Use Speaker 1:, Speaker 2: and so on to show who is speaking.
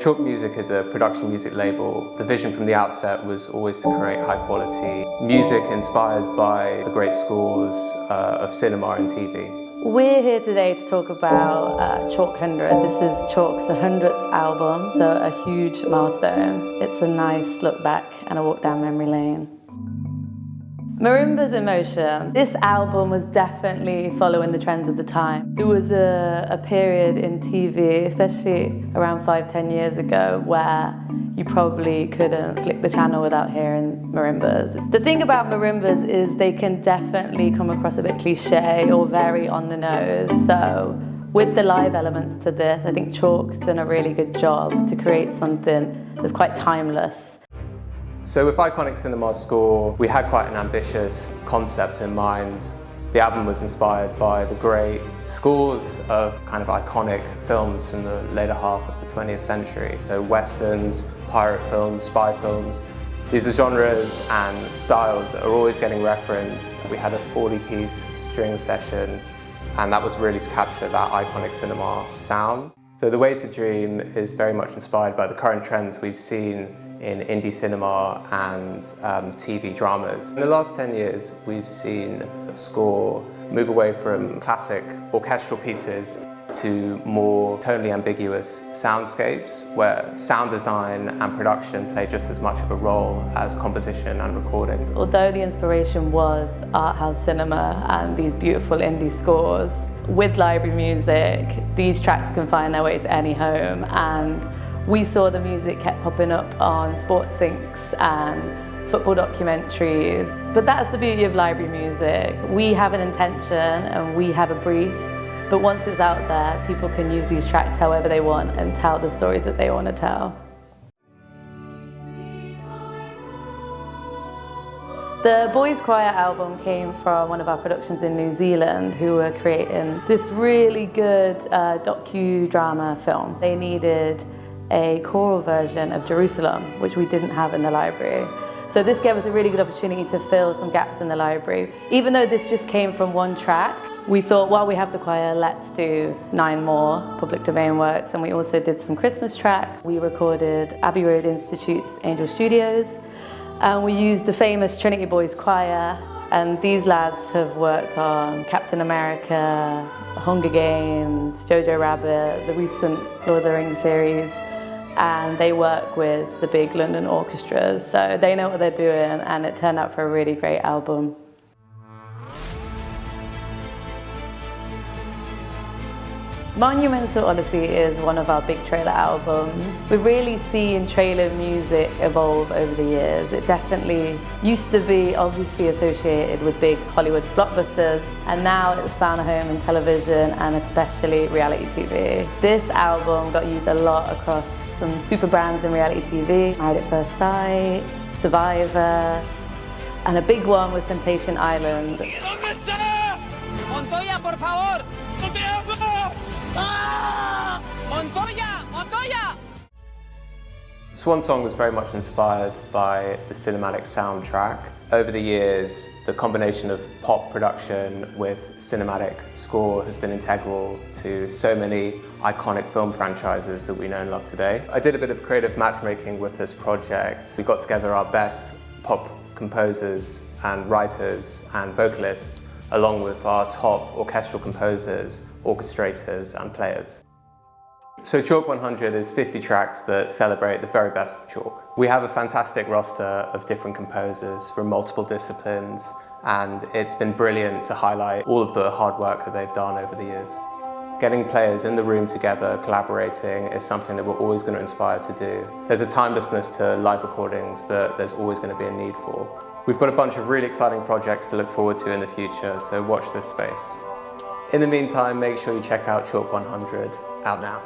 Speaker 1: Chalk Music is a production music label. The vision from the outset was always to create high quality music inspired by the great scores of cinema and TV.
Speaker 2: We're here today to talk about Chalk 100. This is Chalk's 100th album, so a huge milestone. It's a nice look back and a walk down memory lane. Marimbas in Motion. This album was definitely following the trends of the time. There was a period in TV, especially around 5-10 years ago, where you probably couldn't flick the channel without hearing marimbas. The thing about marimbas is they can definitely come across a bit cliche or very on the nose. So with the live elements to this, I think Chalk's done a really good job to create something that's quite timeless.
Speaker 1: So with Iconic Cinema's score, we had quite an ambitious concept in mind. The album was inspired by the great scores of kind of iconic films from the later half of the 20th century. So westerns, pirate films, spy films. These are genres and styles that are always getting referenced. We had a 40-piece string session, and that was really to capture that iconic cinema sound. So The Way to Dream is very much inspired by the current trends we've seen in indie cinema and TV dramas. In the last 10 years, we've seen score move away from classic orchestral pieces to more tonally ambiguous soundscapes, where sound design and production play just as much of a role as composition and recording.
Speaker 2: Although the inspiration was art house cinema and these beautiful indie scores, with library music, these tracks can find their way to any home, and we saw the music kept popping up on sports syncs and football documentaries. But that's the beauty of library music. We have an intention and we have a brief, but once it's out there, people can use these tracks however they want and tell the stories that they want to tell. The Boys Choir album came from one of our productions in New Zealand, who were creating this really good docudrama film. They needed a choral version of Jerusalem, which we didn't have in the library. So this gave us a really good opportunity to fill some gaps in the library. Even though this just came from one track, we thought, while we have the choir, let's do 9 more public domain works. And we also did some Christmas tracks. We recorded Abbey Road Institute's Angel Studios, and we used the famous Trinity Boys Choir. And these lads have worked on Captain America, Hunger Games, Jojo Rabbit, the recent Lord of the Rings series, and they work with the big London orchestras, so they know what they're doing, and it turned out for a really great album. Monumental Odyssey is one of our big trailer albums. We've really seen trailer music evolve over the years. It definitely used to be obviously associated with big Hollywood blockbusters, and now it's found a home in television and especially reality TV. This album got used a lot across some super brands in reality TV, Married at First Sight, Survivor, and a big one was Temptation Island.
Speaker 3: Montoya, por favor! Montoya! Montoya!
Speaker 1: Swan Song was very much inspired by the cinematic soundtrack. Over the years, the combination of pop production with cinematic score has been integral to so many iconic film franchises that we know and love today. I did a bit of creative matchmaking with this project. We got together our best pop composers and writers and vocalists, along with our top orchestral composers, orchestrators and players. So Chalk 100 is 50 tracks that celebrate the very best of Chalk. We have a fantastic roster of different composers from multiple disciplines, and it's been brilliant to highlight all of the hard work that they've done over the years. Getting players in the room together, collaborating, is something that we're always going to aspire to do. There's a timelessness to live recordings that there's always going to be a need for. We've got a bunch of really exciting projects to look forward to in the future, so watch this space. In the meantime, make sure you check out Chalk 100, out now.